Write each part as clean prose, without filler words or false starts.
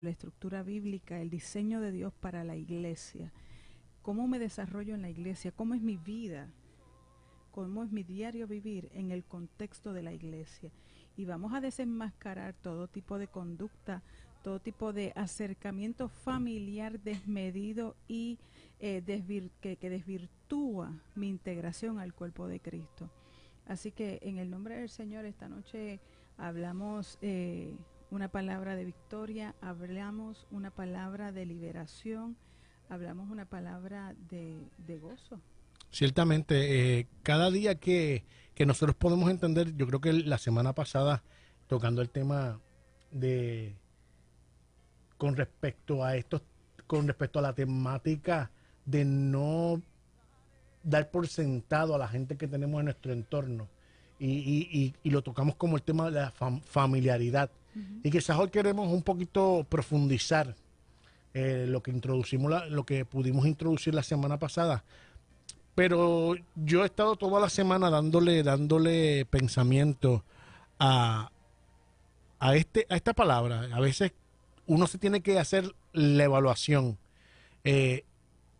la estructura bíblica, el diseño de Dios para la iglesia. ¿Cómo me desarrollo en la iglesia? ¿Cómo es mi vida? ¿Cómo es mi diario vivir en el contexto de la iglesia? Y vamos a desenmascarar todo tipo de conducta, todo tipo de acercamiento familiar desmedido y que desvirtúa mi integración al cuerpo de Cristo. Así que en el nombre del Señor esta noche hablamos una palabra de victoria, hablamos una palabra de liberación, hablamos una palabra de gozo. Ciertamente, cada día que nosotros podemos entender, yo creo que la semana pasada, tocando el tema de con respecto a estos, con respecto a la temática de no dar por sentado a la gente que tenemos en nuestro entorno. Y lo tocamos como el tema de la familiaridad. Uh -huh. Y quizás hoy queremos un poquito profundizar lo que introducimos, lo que pudimos introducir la semana pasada. Pero yo he estado toda la semana dándole pensamiento a, a esta palabra. A veces uno se tiene que hacer la evaluación eh,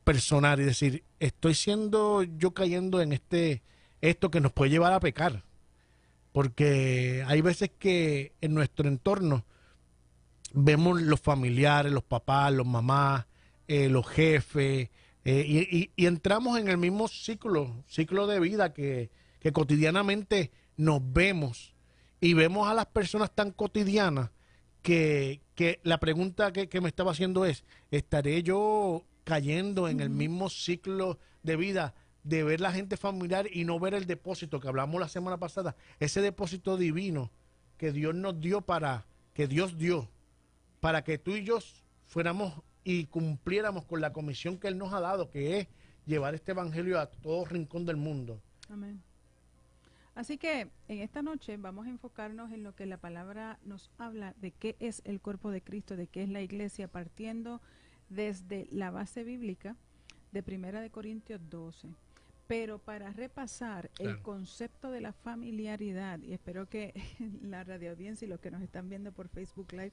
personal y decir, estoy siendo yo cayendo en esto que nos puede llevar a pecar. Porque hay veces que en nuestro entorno vemos los familiares, los papás, los mamás, los jefes, y entramos en el mismo ciclo de vida que cotidianamente nos vemos y vemos a las personas tan cotidianas que la pregunta que me estaba haciendo es, ¿estaré yo cayendo Uh en el -huh. mismo ciclo de vida de ver la gente familiar y no ver el depósito que hablamos la semana pasada, ese depósito divino que Dios nos dio que Dios dio para que tú y yo fuéramos y cumpliéramos con la comisión que Él nos ha dado, que es llevar este evangelio a todo rincón del mundo? Amén. Así que en esta noche vamos a enfocarnos en lo que la palabra nos habla de qué es el cuerpo de Cristo, de qué es la iglesia, partiendo desde la base bíblica de 1 Corintios 12. Pero para repasar el Claro. concepto de la familiaridad, y espero que la radio audiencia y los que nos están viendo por Facebook Live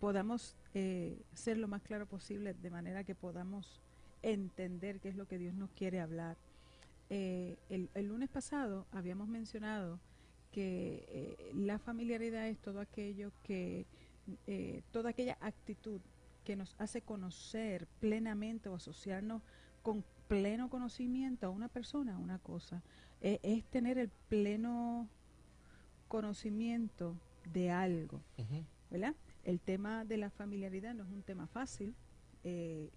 podamos ser lo más claro posible, de manera que podamos entender qué es lo que Dios nos quiere hablar. El lunes pasado habíamos mencionado que la familiaridad es todo aquello que, toda aquella actitud que nos hace conocer plenamente o asociarnos con pleno conocimiento a una persona, a una cosa. Es tener el pleno conocimiento de algo, Ujú. ¿verdad? El tema de la familiaridad no es un tema fácil. Eh,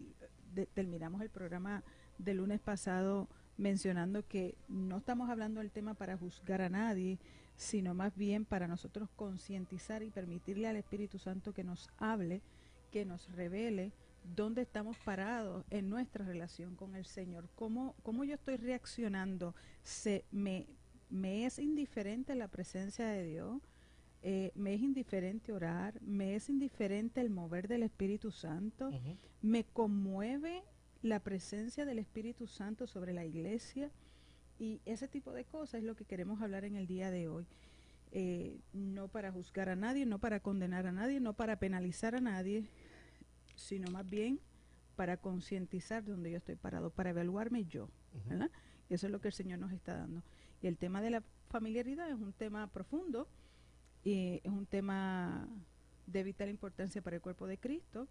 Terminamos el programa del lunes pasado mencionando que no estamos hablando del tema para juzgar a nadie, sino más bien para nosotros concientizar y permitirle al Espíritu Santo que nos hable, que nos revele dónde estamos parados en nuestra relación con el Señor, cómo yo estoy reaccionando, me es indiferente la presencia de Dios, me es indiferente orar, me es indiferente el mover del Espíritu Santo, Ujú. me conmueve la presencia del Espíritu Santo sobre la iglesia, y ese tipo de cosas es lo que queremos hablar en el día de hoy. No para juzgar a nadie, no para condenar a nadie, no para penalizar a nadie, sino más bien para concientizar donde yo estoy parado, para evaluarme yo, Ujú. ¿verdad? Y eso es lo que el Señor nos está dando. Y el tema de la familiaridad es un tema profundo, y es un tema de vital importancia para el cuerpo de Cristo.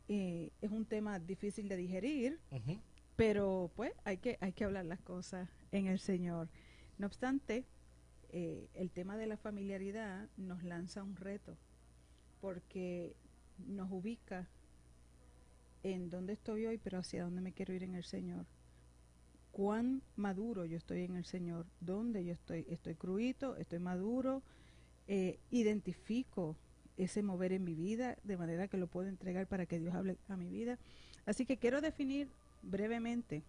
Es un tema difícil de digerir, Ujú. pero pues hay que hablar las cosas en el Señor. No obstante, el tema de la familiaridad nos lanza un reto, porque nos ubica en dónde estoy hoy, pero hacia dónde me quiero ir en el Señor. Cuán maduro yo estoy en el Señor, dónde yo estoy cruito, estoy maduro, identifico ese mover en mi vida de manera que lo puedo entregar para que Dios hable a mi vida. Así que quiero definir brevemente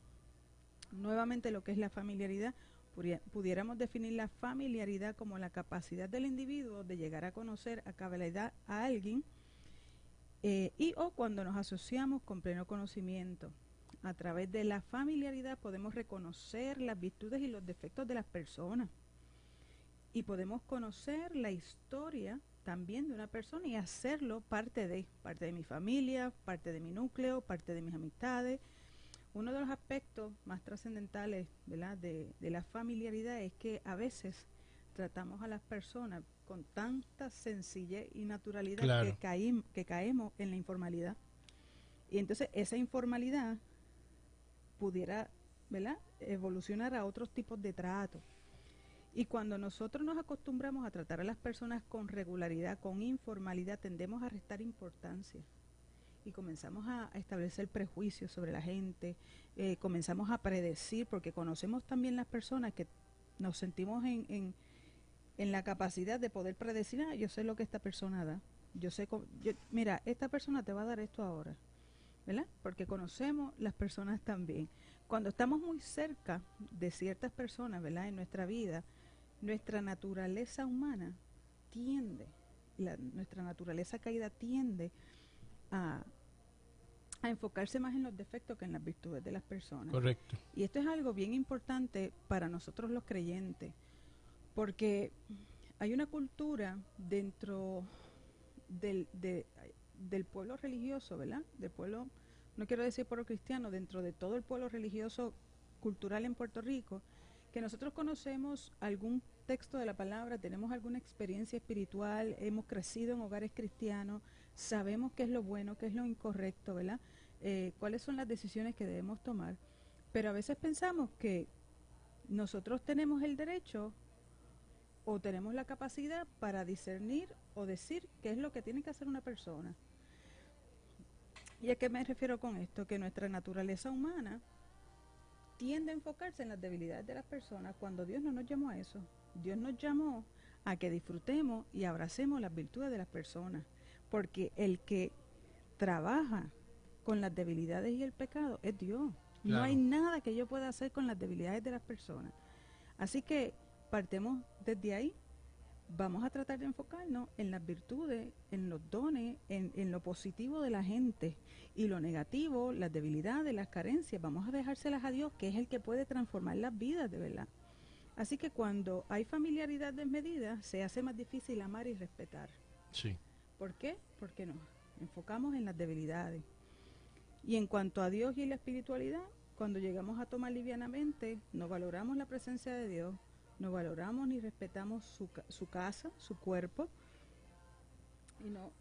nuevamente lo que es la familiaridad. Pudiéramos definir la familiaridad como la capacidad del individuo de llegar a conocer a cabalidad a alguien, y o cuando nos asociamos con pleno conocimiento. A través de la familiaridad podemos reconocer las virtudes y los defectos de las personas, y podemos conocer la historia también de una persona y hacerlo parte de mi familia, parte de mi núcleo, parte de mis amistades. Uno de los aspectos más trascendentales, ¿verdad?, de la familiaridad es que a veces tratamos a las personas con tanta sencillez y naturalidad Claro. que caemos en la informalidad. Y entonces esa informalidad pudiera, ¿verdad?, evolucionar a otros tipos de trato. Y cuando nosotros nos acostumbramos a tratar a las personas con regularidad, con informalidad, tendemos a restar importancia y comenzamos a establecer prejuicios sobre la gente, comenzamos a predecir, porque conocemos también las personas que nos sentimos en la capacidad de poder predecir, yo sé lo que esta persona da, mira, esta persona te va a dar esto ahora, ¿verdad? Porque conocemos las personas también. Cuando estamos muy cerca de ciertas personas, ¿verdad?, en nuestra vida, nuestra naturaleza humana tiende, nuestra naturaleza caída tiende a enfocarse más en los defectos que en las virtudes de las personas. Correcto. Y esto es algo bien importante para nosotros los creyentes, porque hay una cultura dentro del pueblo religioso, ¿verdad? Del pueblo, no quiero decir pueblo cristiano, dentro de todo el pueblo religioso cultural en Puerto Rico, que nosotros conocemos algún texto de la palabra, tenemos alguna experiencia espiritual, hemos crecido en hogares cristianos, sabemos qué es lo bueno, qué es lo incorrecto, ¿verdad? Cuáles son las decisiones que debemos tomar, pero a veces pensamos que nosotros tenemos el derecho o tenemos la capacidad para discernir o decir qué es lo que tiene que hacer una persona. ¿Y a qué me refiero con esto? Que nuestra naturaleza humana tiende a enfocarse en las debilidades de las personas cuando Dios no nos llamó a eso. Dios nos llamó a que disfrutemos y abracemos las virtudes de las personas, porque el que trabaja con las debilidades y el pecado es Dios. Claro. No hay nada que yo pueda hacer con las debilidades de las personas. Así que partemos desde ahí. Vamos a tratar de enfocarnos en las virtudes, en los dones, en lo positivo de la gente, y lo negativo, las debilidades, las carencias, vamos a dejárselas a Dios, que es el que puede transformar las vidas de verdad. Así que cuando hay familiaridad desmedida, se hace más difícil amar y respetar. Sí. ¿Por qué? Porque nos enfocamos en las debilidades. Y en cuanto a Dios y la espiritualidad, cuando llegamos a tomar livianamente, no valoramos la presencia de Dios, no valoramos ni respetamos su casa, su cuerpo,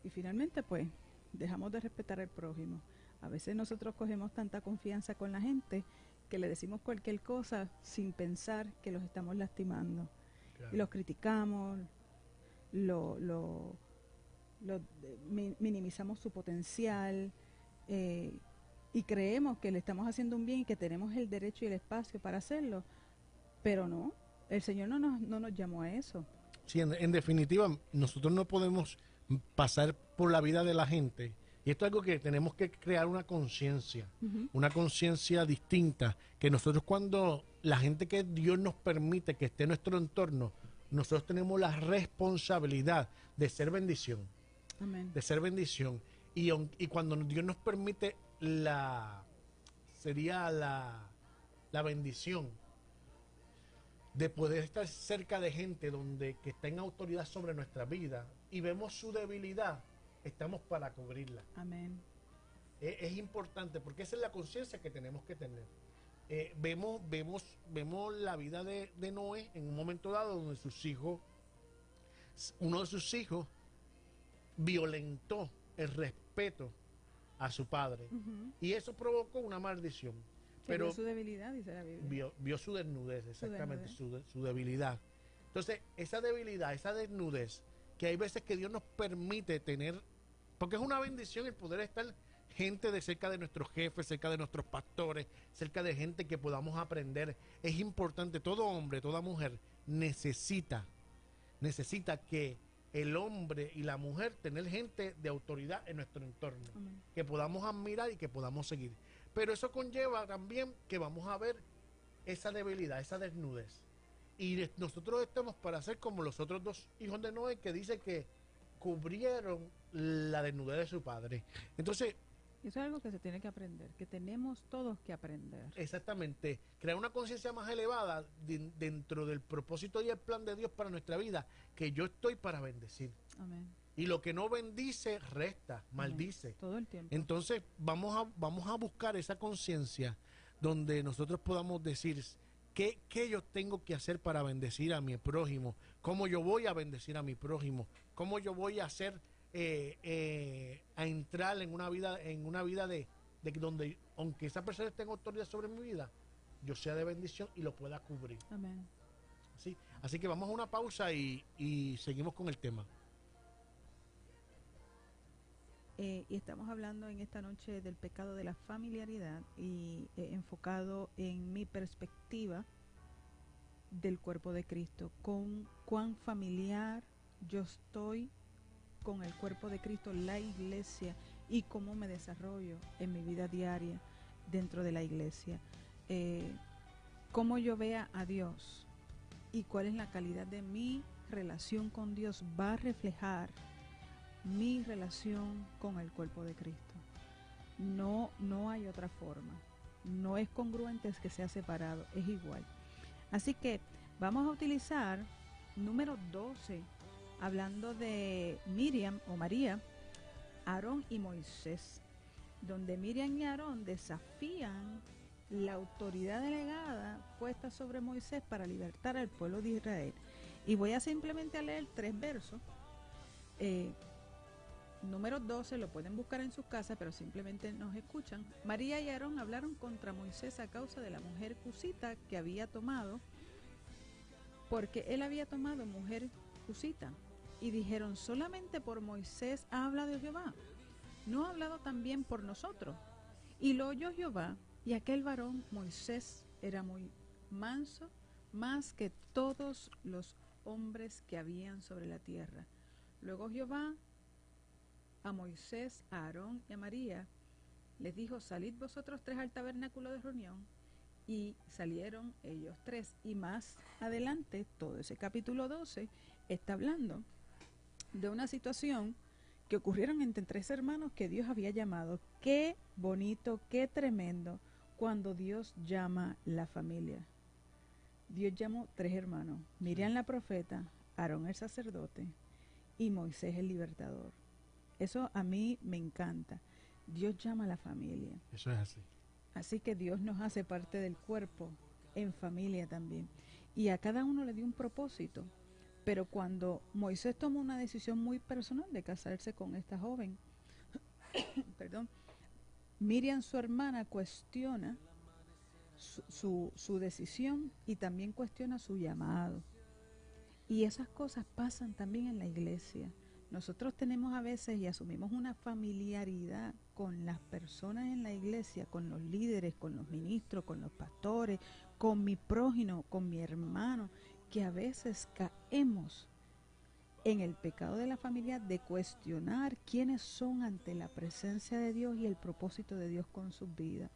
y finalmente pues dejamos de respetar al prójimo. A veces nosotros cogemos tanta confianza con la gente que le decimos cualquier cosa sin pensar que los estamos lastimando. Claro. Y los criticamos, minimizamos su potencial, y creemos que le estamos haciendo un bien y que tenemos el derecho y el espacio para hacerlo, pero no. El Señor no nos llamó a eso. Sí, en definitiva, nosotros no podemos pasar por la vida de la gente. Y esto es algo que tenemos que crear una conciencia, una conciencia distinta, que nosotros cuando la gente que Dios nos permite que esté en nuestro entorno, nosotros tenemos la responsabilidad de ser bendición. Amén. De ser bendición. Y cuando Dios nos permite la bendición de poder estar cerca de gente que está en autoridad sobre nuestra vida y vemos su debilidad, estamos para cubrirla. Amén. Es importante porque esa es la conciencia que tenemos que tener. Vemos la vida de Noé en un momento dado donde uno de sus hijos violentó el respeto a su padre, y eso provocó una maldición. Pero vio su debilidad, dice la Biblia. Vio su desnudez, exactamente, su debilidad. Entonces, esa debilidad, esa desnudez, que hay veces que Dios nos permite tener, porque es una bendición el poder estar gente de cerca de nuestros jefes, cerca de nuestros pastores, cerca de gente que podamos aprender. Es importante, todo hombre, toda mujer necesita que el hombre y la mujer tener gente de autoridad en nuestro entorno, que podamos admirar y que podamos seguir. Pero eso conlleva también que vamos a ver esa debilidad, esa desnudez. Y nosotros estamos para ser como los otros dos hijos de Noé, que dice que cubrieron la desnudez de su padre. Entonces, eso es algo que se tiene que aprender, que tenemos todos que aprender. Exactamente. Crear una conciencia más elevada dentro del propósito y el plan de Dios para nuestra vida, que yo estoy para bendecir. Amén. Y lo que no bendice, resta, maldice. Amén. Todo el tiempo. Entonces, vamos a buscar esa conciencia donde nosotros podamos decir qué yo tengo que hacer para bendecir a mi prójimo, cómo yo voy a bendecir a mi prójimo, cómo yo voy a hacer, a entrar en una vida de donde, aunque esa persona esté en autoridad sobre mi vida, yo sea de bendición y lo pueda cubrir. Amén. ¿Sí? Así que vamos a una pausa y seguimos con el tema. Y estamos hablando en esta noche del pecado de la familiaridad y enfocado en mi perspectiva del cuerpo de Cristo, con cuán familiar yo estoy con el cuerpo de Cristo, la iglesia, y cómo me desarrollo en mi vida diaria dentro de la iglesia. Cómo yo vea a Dios y cuál es la calidad de mi relación con Dios va a reflejar mi relación con el cuerpo de Cristo. No hay otra forma. No es congruente, es que sea separado, es igual. Así que vamos a utilizar número 12, hablando de Miriam o María, Aarón y Moisés, donde Miriam y Aarón desafían la autoridad delegada puesta sobre Moisés para libertar al pueblo de Israel. Y voy a simplemente leer 3 versos. Número 12, lo pueden buscar en sus casas, pero simplemente nos escuchan. María y Aarón hablaron contra Moisés a causa de la mujer cusita que había tomado, porque él había tomado mujer cusita. Y dijeron, solamente por Moisés ha hablado Jehová, ¿no ha hablado también por nosotros? Y lo oyó Jehová, y aquel varón Moisés era muy manso, más que todos los hombres que habían sobre la tierra. Luego Jehová a Moisés, a Aarón y a María les dijo, salid vosotros 3 al tabernáculo de reunión. Y salieron ellos 3. Y más adelante, todo ese capítulo 12 está hablando de una situación que ocurrieron entre 3 hermanos que Dios había llamado. Qué bonito, qué tremendo cuando Dios llama la familia. Dios llamó 3 hermanos, Miriam la profeta, Aarón el sacerdote y Moisés el libertador. Eso a mí me encanta. Dios llama a la familia. Eso es así. Así que Dios nos hace parte del cuerpo en familia también. Y a cada uno le dio un propósito. Pero cuando Moisés tomó una decisión muy personal de casarse con esta joven, perdón, Miriam, su hermana, cuestiona su decisión y también cuestiona su llamado. Y esas cosas pasan también en la iglesia. Nosotros tenemos a veces y asumimos una familiaridad con las personas en la iglesia, con los líderes, con los ministros, con los pastores, con mi prójimo, con mi hermano, que a veces caemos en el pecado de la familia de cuestionar quiénes son ante la presencia de Dios y el propósito de Dios con sus vidas.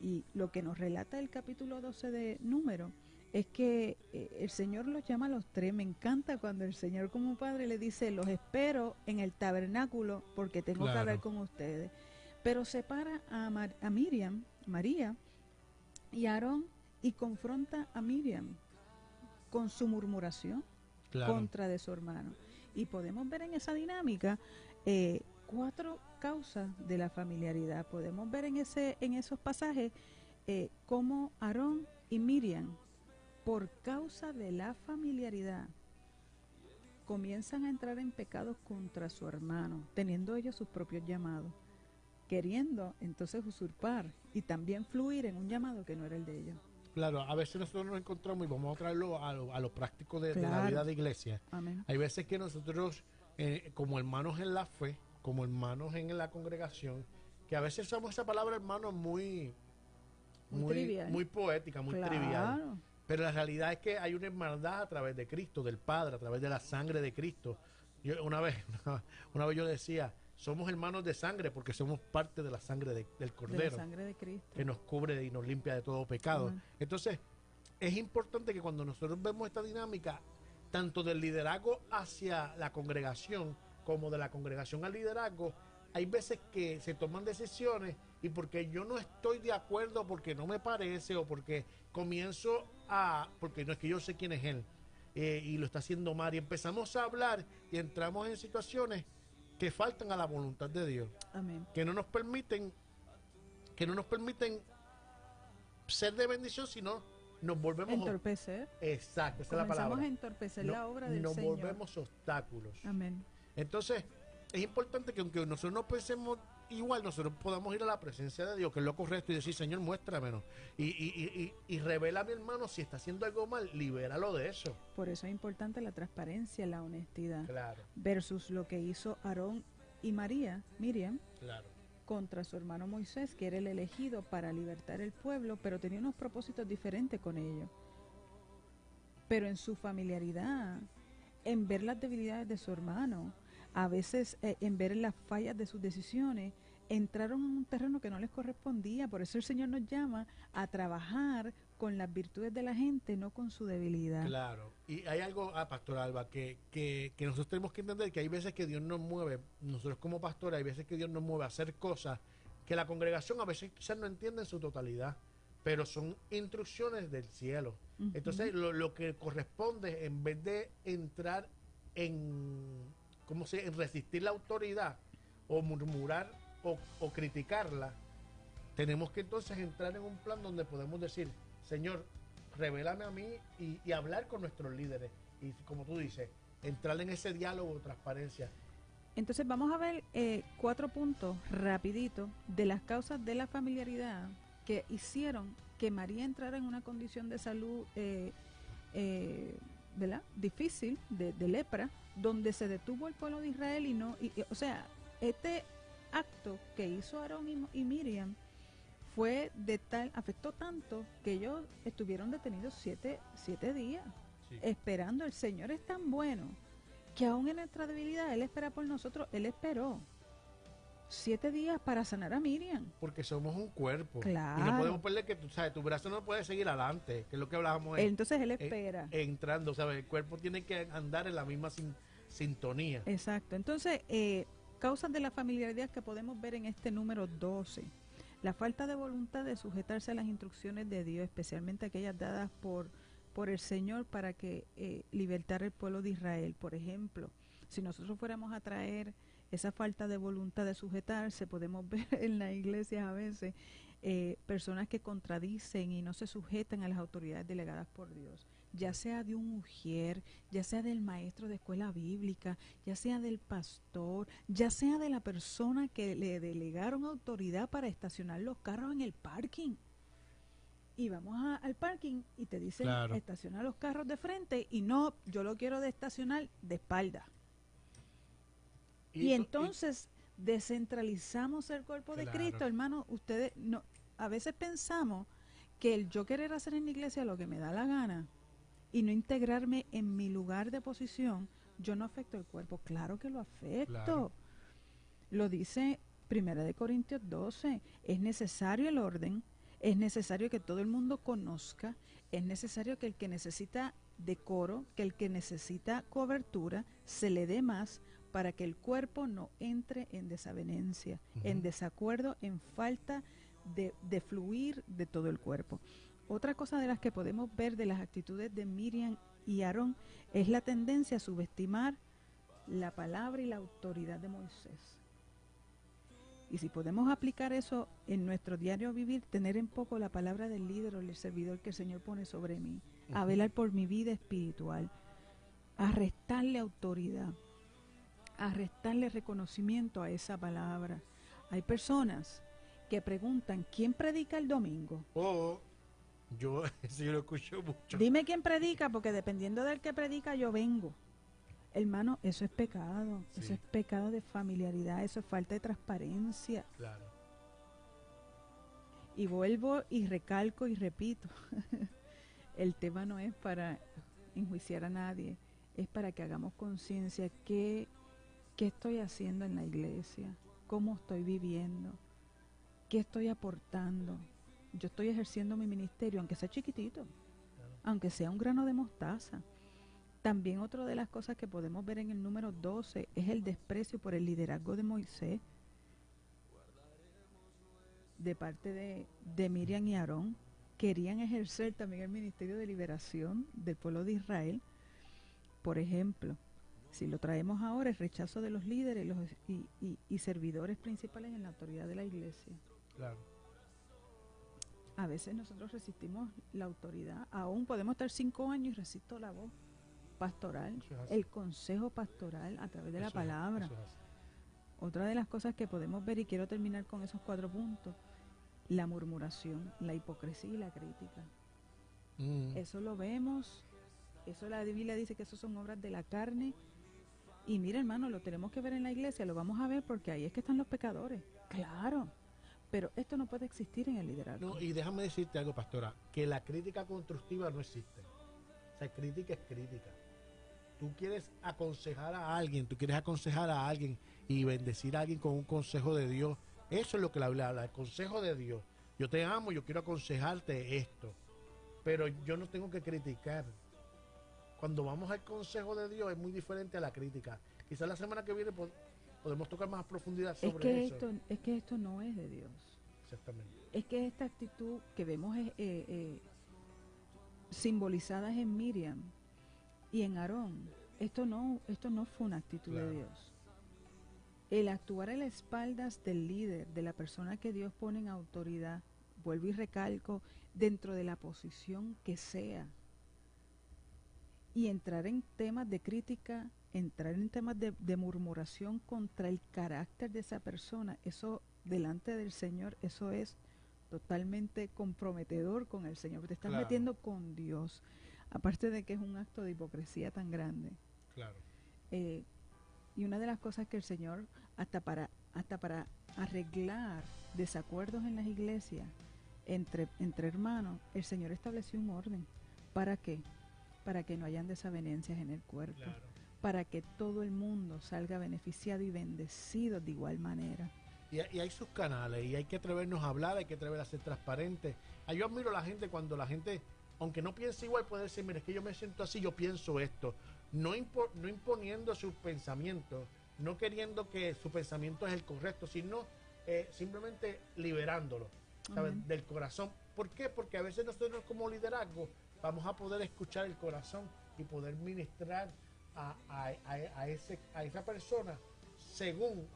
Y lo que nos relata el capítulo 12 de Números es que el Señor los llama a los 3. Me encanta cuando el Señor como Padre le dice, los espero en el tabernáculo porque tengo que hablar con ustedes. Pero separa a Miriam, María y Aarón y confronta a Miriam con su murmuración contra de su hermano. Y podemos ver en esa dinámica 4 causas de la familiaridad. Podemos ver en esos pasajes cómo Aarón y Miriam, por causa de la familiaridad, comienzan a entrar en pecados contra su hermano, teniendo ellos sus propios llamados, queriendo entonces usurpar y también fluir en un llamado que no era el de ellos. Claro, a veces nosotros nos encontramos y vamos a traerlo a lo práctico de la vida de iglesia. Amén. Hay veces que nosotros, como hermanos en la fe, como hermanos en la congregación, que a veces usamos esa palabra hermano muy poética, muy trivial. Pero la realidad es que hay una hermandad a través de Cristo, del Padre, a través de la sangre de Cristo. Yo, una vez yo decía, somos hermanos de sangre porque somos parte de la sangre del Cordero. De la sangre de Cristo. Que nos cubre y nos limpia de todo pecado. Entonces, es importante que cuando nosotros vemos esta dinámica, tanto del liderazgo hacia la congregación, como de la congregación al liderazgo, hay veces que se toman decisiones y porque yo no estoy de acuerdo, porque no me parece o porque porque no es que yo sé quién es él, y lo está haciendo mal. Y empezamos a hablar y entramos en situaciones que faltan a la voluntad de Dios. Amén. Que no nos permiten ser de bendición, sino nos volvemos... Entorpecer. Exacto, esa es la palabra. Comenzamos a entorpecer la obra del nos Señor. Nos volvemos obstáculos. Amén. Entonces, es importante que aunque nosotros no pensemos igual, nosotros podamos ir a la presencia de Dios, que es lo correcto, y decir, Señor, muéstramelo. Y revela a mi hermano si está haciendo algo mal, libéralo de eso. Por eso es importante la transparencia, la honestidad. Claro. Versus lo que hizo Aarón y Miriam, claro, contra su hermano Moisés, que era el elegido para libertar el pueblo, pero tenía unos propósitos diferentes con ellos. Pero en su familiaridad, en ver las debilidades de su hermano, a veces en ver las fallas de sus decisiones, entraron en un terreno que no les correspondía. Por eso el Señor nos llama a trabajar con las virtudes de la gente, no con su debilidad. Claro. Y hay algo, Pastor Alba, que nosotros tenemos que entender que hay veces que Dios nos mueve, nosotros como pastores, hay veces que Dios nos mueve a hacer cosas que la congregación a veces quizás no entiende en su totalidad, pero son instrucciones del cielo. Entonces, lo que corresponde, en vez de entrar en resistir la autoridad o murmurar o criticarla, tenemos que entonces entrar en un plan donde podemos decir, Señor, revélame a mí y hablar con nuestros líderes y, como tú dices, entrar en ese diálogo de transparencia. Entonces vamos a ver 4 puntos rapidito de las causas de la familiaridad que hicieron que María entrara en una condición de salud ¿verdad? Difícil, de lepra, donde se detuvo el pueblo de Israel o sea, este acto que hizo Aarón y Miriam afectó tanto que ellos estuvieron detenidos 7 días, sí, esperando. El Señor es tan bueno que aún en nuestra debilidad Él espera por nosotros. Él esperó 7 días para sanar a Miriam. Porque somos un cuerpo. Claro. Y no podemos perder que, ¿sabes? Tu brazo no puede seguir adelante, que es lo que hablábamos. Entonces Él espera. Entrando, ¿sabes? El cuerpo tiene que andar en la misma sintonía. Exacto. Entonces, causas de la familiaridad que podemos ver en este número 12. La falta de voluntad de sujetarse a las instrucciones de Dios, especialmente aquellas dadas por el Señor para que libertara el pueblo de Israel. Por ejemplo, si nosotros fuéramos a traer esa falta de voluntad de sujetarse, podemos ver en la iglesia a veces personas que contradicen y no se sujetan a las autoridades delegadas por Dios, ya sea de un ujier, ya sea del maestro de escuela bíblica, ya sea del pastor, ya sea de la persona que le delegaron autoridad para estacionar los carros en el parking. Y vamos al parking y te dicen, claro, estaciona los carros de frente, y no, yo lo quiero de estacionar de espalda. Y entonces descentralizamos el cuerpo de Cristo, hermano. Ustedes no, a veces pensamos que el yo querer hacer en la iglesia lo que me da la gana y no integrarme en mi lugar de posición, yo no afecto el cuerpo. Claro que lo afecto. Claro. Lo dice 1 Corintios 12. Es necesario el orden, es necesario que todo el mundo conozca, es necesario que el que necesita decoro, que el que necesita cobertura, se le dé más, para que el cuerpo no entre en desavenencia, en desacuerdo, en falta de fluir de todo el cuerpo. Otra cosa de las que podemos ver de las actitudes de Miriam y Aarón es la tendencia a subestimar la palabra y la autoridad de Moisés. Y si podemos aplicar eso en nuestro diario vivir, tener en poco la palabra del líder o el servidor que el Señor pone sobre mí, a velar por mi vida espiritual, a restarle autoridad, a restarle reconocimiento a esa palabra. Hay personas que preguntan, ¿quién predica el domingo? Yo lo escucho mucho. Dime quién predica, porque dependiendo del que predica yo vengo. Hermano, eso es pecado. Sí. Eso es pecado de familiaridad, eso es falta de transparencia. Claro. Y vuelvo y recalco y repito, el tema no es para enjuiciar a nadie, es para que hagamos conciencia ¿qué estoy haciendo en la iglesia? ¿Cómo estoy viviendo? ¿Qué estoy aportando? Yo estoy ejerciendo mi ministerio, aunque sea chiquitito, claro, aunque sea un grano de mostaza. También otra de las cosas que podemos ver en el número 12 es el desprecio por el liderazgo de Moisés de parte de Miriam y Aarón. Querían ejercer también el ministerio de liberación del pueblo de Israel, Por ejemplo, si lo traemos ahora, el rechazo de los líderes y servidores principales en la autoridad de la iglesia. Claro. A veces nosotros resistimos la autoridad, aún podemos estar 5 años y resisto la voz pastoral, el consejo pastoral a través de la palabra. Otra de las cosas que podemos ver, y quiero terminar con esos 4 puntos, la murmuración, la hipocresía y la crítica. Eso lo vemos, eso la Biblia dice que eso son obras de la carne. Y mira, hermano, lo tenemos que ver en la iglesia, lo vamos a ver porque ahí es que están los pecadores. Claro, pero esto no puede existir en el liderazgo. No, y déjame decirte algo, pastora, que la crítica constructiva no existe. O sea, crítica es crítica. Tú quieres aconsejar a alguien, y bendecir a alguien con un consejo de Dios. Eso es lo que la Biblia habla, el consejo de Dios. Yo te amo, yo quiero aconsejarte esto, pero yo no tengo que criticar. Cuando vamos al consejo de Dios es muy diferente a la crítica. Quizás la semana que viene podemos tocar más a profundidad sobre eso. Es que esto no es de Dios. Exactamente. Es que esta actitud que vemos simbolizadas en Miriam y en Aarón, esto no fue una actitud de Dios. El actuar a las espaldas del líder, de la persona que Dios pone en autoridad, vuelvo y recalco, dentro de la posición que sea, y entrar en temas de crítica, entrar en temas de murmuración contra el carácter de esa persona, eso delante del Señor, eso es totalmente comprometedor con el Señor, te estás metiendo con Dios, aparte de que es un acto de hipocresía tan grande. Claro. Y una de las cosas que el Señor, hasta para arreglar desacuerdos en las iglesias entre hermanos, el Señor estableció un orden. ¿Para qué? Para que no hayan desavenencias en el cuerpo, para que todo el mundo salga beneficiado y bendecido de igual manera. Y hay sus canales, y hay que atrevernos a hablar, hay que atrevernos a ser transparentes. Yo admiro a la gente cuando la gente, aunque no piense igual, puede decir, mira, es que yo me siento así, yo pienso esto. No imponiendo sus pensamientos, no queriendo que su pensamiento es el correcto, sino simplemente liberándolo, ¿sabes? Del corazón. ¿Por qué? Porque a veces nosotros como liderazgo vamos a poder escuchar el corazón y poder ministrar a esa persona según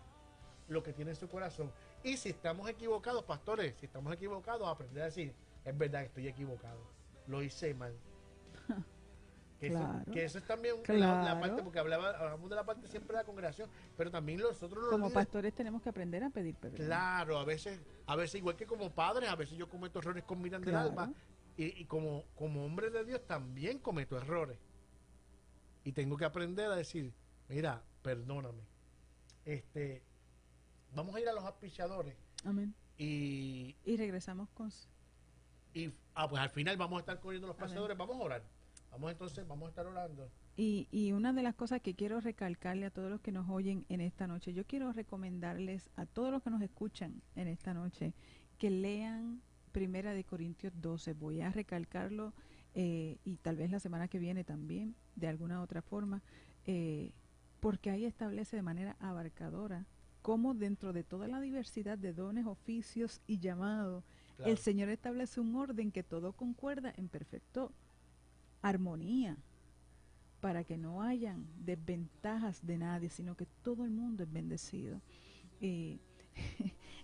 lo que tiene en su corazón. Y si estamos equivocados, pastores, si estamos equivocados, aprender a decir, es verdad que estoy equivocado, lo hice mal. Que eso es también la parte, porque hablamos de la parte siempre de la congregación, pero también nosotros los como líderes, pastores tenemos que aprender a pedir perdón. Claro, a veces igual que como padres, a veces yo cometo errores con Miriam del Alba, y como hombre de Dios también cometo errores. Y tengo que aprender a decir, mira, perdóname. Vamos a ir a los auspiciadores. Amén. Y regresamos con... pues al final vamos a estar corriendo los pasadores, vamos a orar. Vamos a estar orando. Y una de las cosas que quiero recalcarle a todos los que nos oyen en esta noche, yo quiero recomendarles a todos los que nos escuchan en esta noche que lean Primera de Corintios 12. Voy a recalcarlo y tal vez la semana que viene también, de alguna otra forma, porque ahí establece de manera abarcadora cómo dentro de toda la diversidad de dones, oficios y llamados, el Señor establece un orden que todo concuerda en perfecto armonía, para que no hayan desventajas de nadie, sino que todo el mundo es bendecido.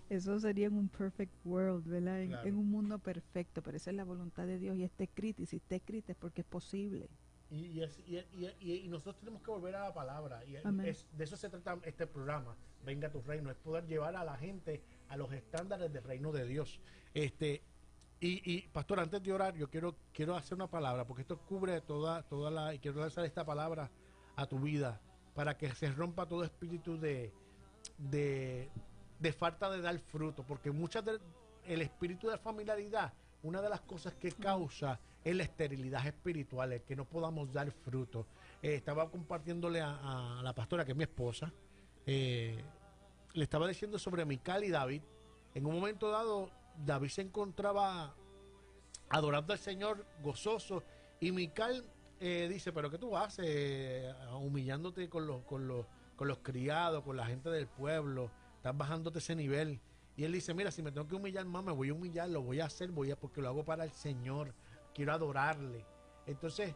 Eso sería en un perfect world, ¿verdad? En un mundo perfecto, pero esa es la voluntad de Dios, y está escrito, y si está escrito es porque es posible. Y nosotros tenemos que volver a la palabra, y de eso se trata este programa, Venga a tu Reino, es poder llevar a la gente a los estándares del reino de Dios. Y pastor, antes de orar, yo quiero hacer una palabra, porque esto cubre toda la, y quiero lanzar esta palabra a tu vida, para que se rompa todo espíritu de falta de dar fruto, porque el espíritu de familiaridad, una de las cosas que causa es la esterilidad espiritual, el que no podamos dar fruto. Estaba compartiéndole a la pastora, que es mi esposa, le estaba diciendo sobre Mical y David. En un momento dado, David se encontraba adorando al Señor, gozoso, y Mical dice, pero ¿qué tú haces? Humillándote con los criados, con la gente del pueblo, estás bajándote ese nivel. Y él dice, mira, si me tengo que humillar más, me voy a humillar, lo voy a hacer, porque lo hago para el Señor, quiero adorarle. Entonces,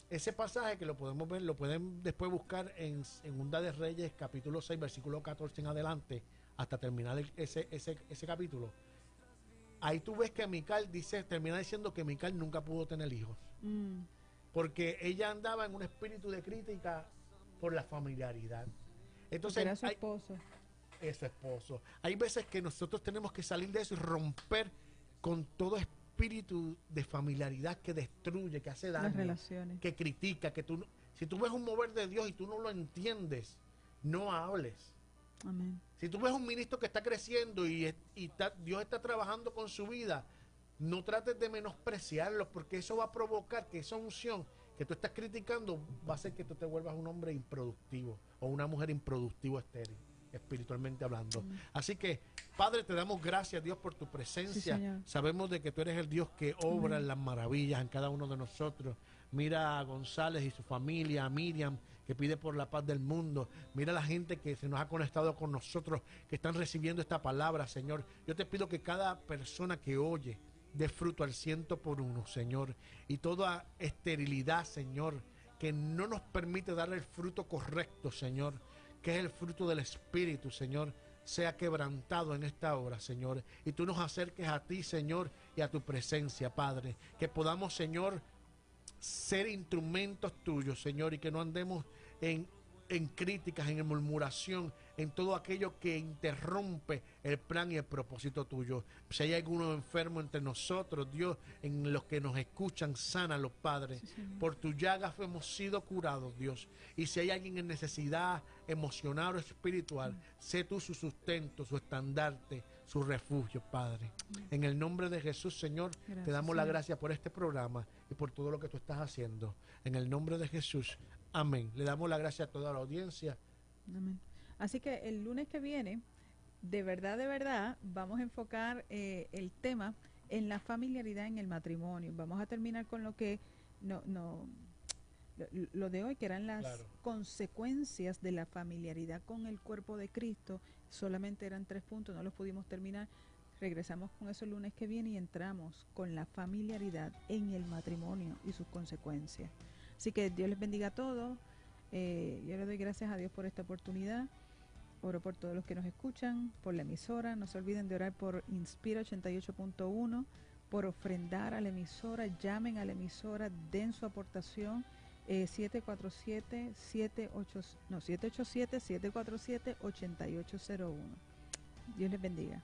ese pasaje que lo podemos ver, lo pueden después buscar en Segunda de Reyes, capítulo 6, versículo 14 en adelante, hasta terminar ese capítulo. Ahí tú ves que Mical termina diciendo que Mical nunca pudo tener hijos. Porque ella andaba en un espíritu de crítica por la familiaridad. Entonces, era su esposo. Es su esposo. Hay veces que nosotros tenemos que salir de eso y romper con todo espíritu de familiaridad que destruye, que hace daño, las relaciones, que critica, si tú ves un mover de Dios y tú no lo entiendes, no hables. Amén. Si tú ves un ministro que está creciendo y Dios está trabajando con su vida, no trates de menospreciarlo, porque eso va a provocar que esa unción que tú estás criticando va a hacer que tú te vuelvas un hombre improductivo o una mujer improductivo estéril, espiritualmente hablando. Así que, Padre, te damos gracias, Dios, por tu presencia. Sí, sabemos de que tú eres el Dios que obra las maravillas en cada uno de nosotros. Mira a González y su familia, a Miriam, que pide por la paz del mundo. Mira a la gente que se nos ha conectado con nosotros, que están recibiendo esta palabra, Señor. Yo te pido que cada persona que oye dé fruto al 100%, Señor. Y toda esterilidad, Señor, que no nos permite dar el fruto correcto, Señor, que es el fruto del Espíritu, Señor, sea quebrantado en esta hora, Señor. Y tú nos acerques a ti, Señor, y a tu presencia, Padre. Que podamos, Señor, ser instrumentos tuyos, Señor, y que no andemos en críticas, en murmuración, en todo aquello que interrumpe el plan y el propósito tuyo. Si hay alguno enfermo entre nosotros, Dios, en los que nos escuchan, sánalos, Padre. Sí, por tu llaga hemos sido curados, Dios. Y si hay alguien en necesidad emocional o espiritual, sé tú su sustento, su estandarte, su refugio, Padre. En el nombre de Jesús, Señor, gracias, te damos la gracia por este programa y por todo lo que tú estás haciendo. En el nombre de Jesús, amén. Le damos la gracia a toda la audiencia. Amén. Así que el lunes que viene, de verdad, vamos a enfocar el tema en la familiaridad en el matrimonio. Vamos a terminar con lo que lo de hoy, que eran las consecuencias de la familiaridad con el cuerpo de Cristo. Solamente eran 3 puntos, no los pudimos terminar. Regresamos con eso el lunes que viene y entramos con la familiaridad en el matrimonio y sus consecuencias. Así que Dios les bendiga a todos. Yo le doy gracias a Dios por esta oportunidad. Oro por todos los que nos escuchan, por la emisora. No se olviden de orar por Inspira 88.1, por ofrendar a la emisora. Llamen a la emisora, den su aportación. 787-747-8801. Dios les bendiga.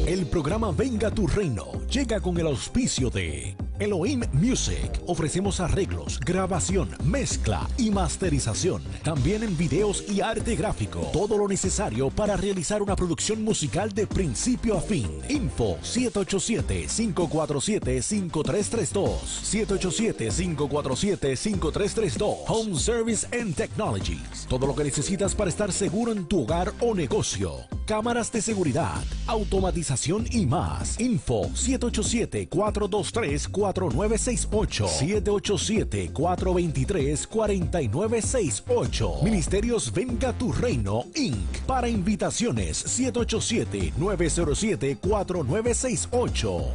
El programa Venga tu Reino llega con el auspicio de Elohim Music. Ofrecemos arreglos, grabación, mezcla y masterización. También en videos y arte gráfico. Todo lo necesario para realizar una producción musical de principio a fin. Info 787-547-5332. 787-547-5332. Home Service and Technologies. Todo lo que necesitas para estar seguro en tu hogar o negocio. Cámaras de seguridad, automatización y más. Info 787-423-4968. 787-423-4968. Ministerios Venga tu Reino, Inc. Para invitaciones, 787-907-4968.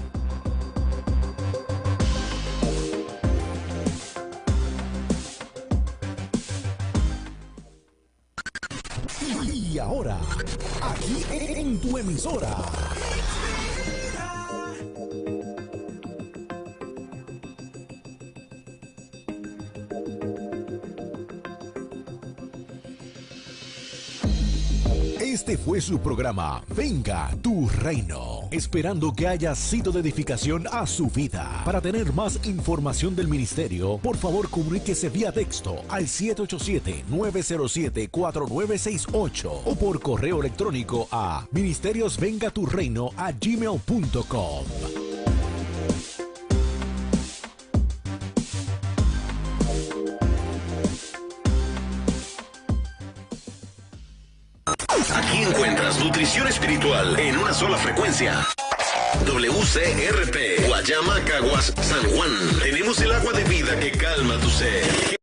Y ahora, aquí en tu emisora. Este fue su programa Venga tu Reino, esperando que haya sido de edificación a su vida. Para tener más información del ministerio, por favor comuníquese vía texto al 787-907-4968 o por correo electrónico a ministeriosvengaturreino@gmail.com. Aquí encuentras nutrición espiritual en una sola frecuencia. WCRP, Guayama, Caguas, San Juan. Tenemos el agua de vida que calma tu sed.